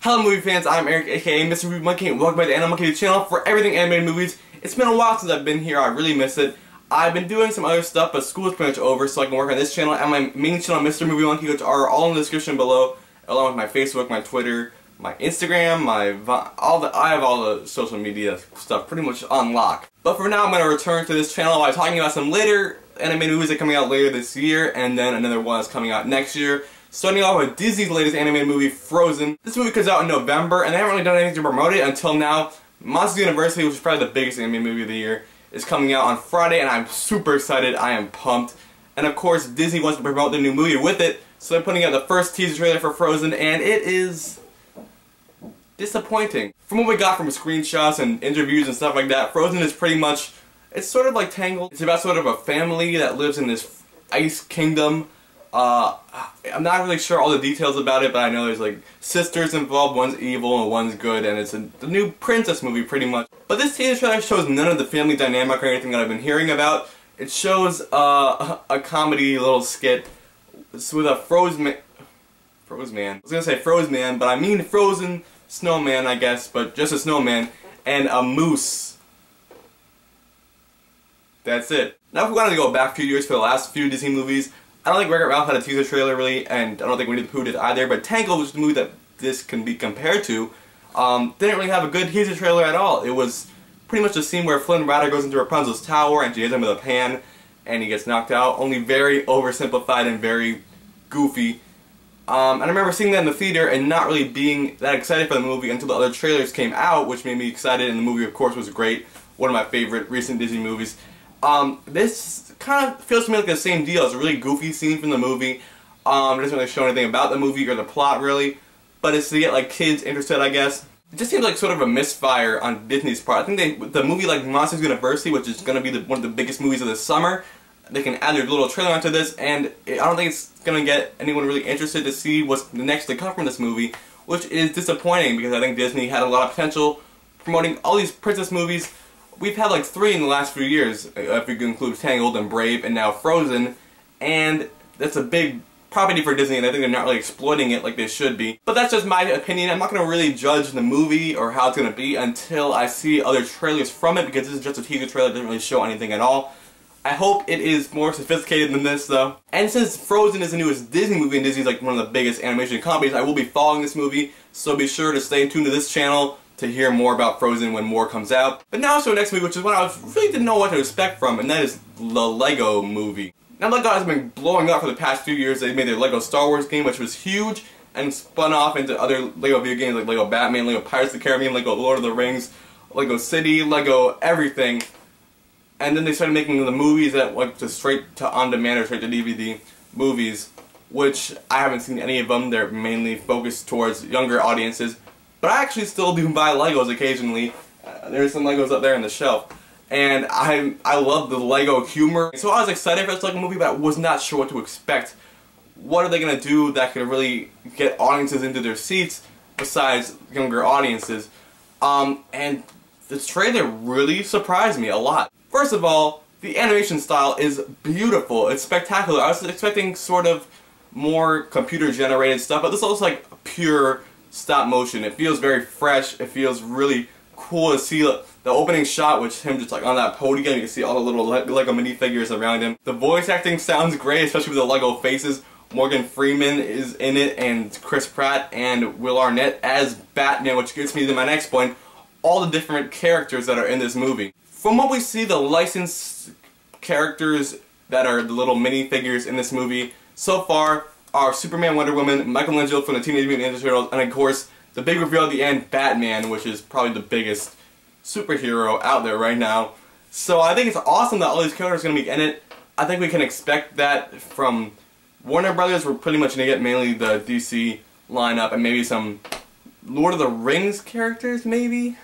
Hello movie fans, I'm Eric aka MrAniMonkey and welcome back to MrAniMonkey channel for everything animated movies. It's been a while since I've been here, I really miss it. I've been doing some other stuff, but school is pretty much over, so I can work on this channel and my main channel, MrAniMonkey, which are all in the description below, along with my Facebook, my Twitter, my Instagram, I have all the social media stuff pretty much on lock. But for now, I'm going to return to this channel by talking about some later animated movies that are coming out later this year, and then another one that's coming out next year. Starting off with Disney's latest animated movie, Frozen. This movie comes out in November, and they haven't really done anything to promote it until now. Monsters University, which is probably the biggest animated movie of the year, is coming out on Friday, and I'm super excited. I am pumped. And of course, Disney wants to promote the new movie with it, so they're putting out the first teaser trailer for Frozen, and it is disappointing. From what we got from screenshots and interviews and stuff like that, Frozen is pretty much, it's sort of like Tangled. It's about sort of a family that lives in this ice kingdom. I'm not really sure all the details about it, but I know there's like sisters involved, one's evil and one's good, and it's the new princess movie pretty much. But this teaser trailer shows none of the family dynamic or anything that I've been hearing about. It shows a comedy little skit with a Frozen. I was gonna say Frozen, but I mean frozen snowman, I guess, but just a snowman, and a moose. That's it. Now if we wanted to go back a few years for the last few Disney movies, I don't think Wreck-It Ralph had a teaser trailer really, and I don't think Winnie the Pooh did either, but Tangled, which is the movie that this can be compared to, didn't really have a good teaser trailer at all. It was pretty much the scene where Flynn Rider goes into Rapunzel's tower and she hits him with a pan and he gets knocked out, only very oversimplified and very goofy. And I remember seeing that in the theater and not really being that excited for the movie until the other trailers came out, which made me excited, and the movie of course was great, one of my favorite recent Disney movies. This kind of feels to me like the same deal. It's a really goofy scene from the movie. It doesn't really show anything about the movie or the plot really, but it's to get like kids interested, I guess. It just seems like sort of a misfire on Disney's part. I think the movie like Monsters University, which is going to be one of the biggest movies of the summer, they can add their little trailer onto this, and I don't think it's going to get anyone really interested to see what's the next to come from this movie, which is disappointing because I think Disney had a lot of potential promoting all these princess movies. We've had like 3 in the last few years, if you can include Tangled and Brave and now Frozen, and that's a big property for Disney, and I think they're not really exploiting it like they should be. But that's just my opinion. I'm not going to really judge the movie or how it's going to be until I see other trailers from it, because this is just a teaser trailer, it doesn't really show anything at all. I hope it is more sophisticated than this though. And since Frozen is the newest Disney movie and Disney's like one of the biggest animation companies, I will be following this movie, so be sure to stay tuned to this channel to hear more about Frozen when more comes out. But now to the next movie, which is one I really didn't know what to expect from, and that is the Lego movie. Now Lego has been blowing up for the past few years. They made their Lego Star Wars game, which was huge, and spun off into other Lego video games like Lego Batman, Lego Pirates of the Caribbean, Lego Lord of the Rings, Lego City, Lego everything. And then they started making the movies that went to straight to on-demand or straight to DVD movies, which I haven't seen any of them. They're mainly focused towards younger audiences. But I actually still do buy Legos occasionally. There's some Legos up there on the shelf. And I love the Lego humor. So I was excited for this Lego movie, but I was not sure what to expect. What are they going to do that could really get audiences into their seats besides younger audiences? And the trailer really surprised me a lot. First of all, the animation style is beautiful. It's spectacular. I was expecting sort of more computer-generated stuff, but this looks like pure stop motion. It feels very fresh. It feels really cool to see the opening shot, which him just like on that podium. You can see all the little Lego minifigures around him. The voice acting sounds great, especially with the Lego faces. Morgan Freeman is in it, and Chris Pratt and Will Arnett as Batman, which gets me to my next point, all the different characters that are in this movie. From what we see, the licensed characters that are the little minifigures in this movie so far are Superman, Wonder Woman, Michelangelo from the Teenage Mutant Ninja Turtles, and of course, the big reveal at the end, Batman, which is probably the biggest superhero out there right now. So I think it's awesome that all these characters are going to be in it. I think we can expect that from Warner Brothers. We're pretty much going to get mainly the DC lineup and maybe some Lord of the Rings characters, maybe?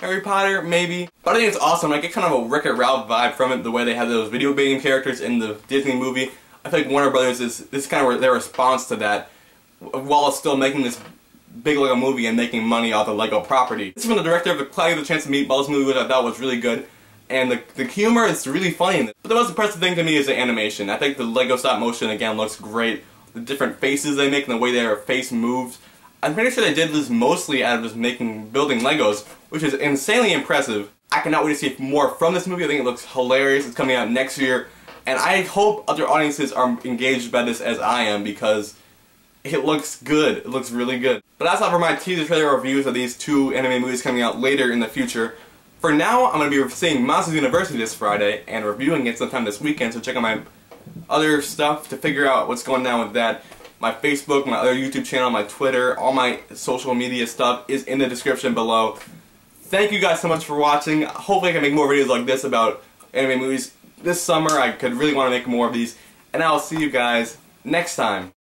Harry Potter, maybe. But I think it's awesome. I get kind of a Wreck-It Ralph vibe from it, the way they have those video game characters in the Disney movie. I think Warner Brothers is kind of their response to that, while still making this big Lego movie and making money off the Lego property. This is from the director of the Cloudy with a Chance of Meatballs movie, which I thought was really good. And the humor is really funny in this. But the most impressive thing to me is the animation. I think the Lego stop motion again looks great. The different faces they make and the way their face moves. I'm pretty sure they did this mostly out of just building Legos, which is insanely impressive. I cannot wait to see more from this movie. I think it looks hilarious. It's coming out next year, and I hope other audiences are engaged by this as I am, because it looks good. It looks really good. But that's all for my teaser trailer reviews of these 2 anime movies coming out later in the future. For now, I'm going to be seeing Monsters University this Friday and reviewing it sometime this weekend, so check out my other stuff to figure out what's going on with that. My Facebook, my other YouTube channel, my Twitter, all my social media stuff is in the description below. Thank you guys so much for watching. Hopefully I can make more videos like this about anime movies this summer. I could really want to make more of these. And I'll see you guys next time.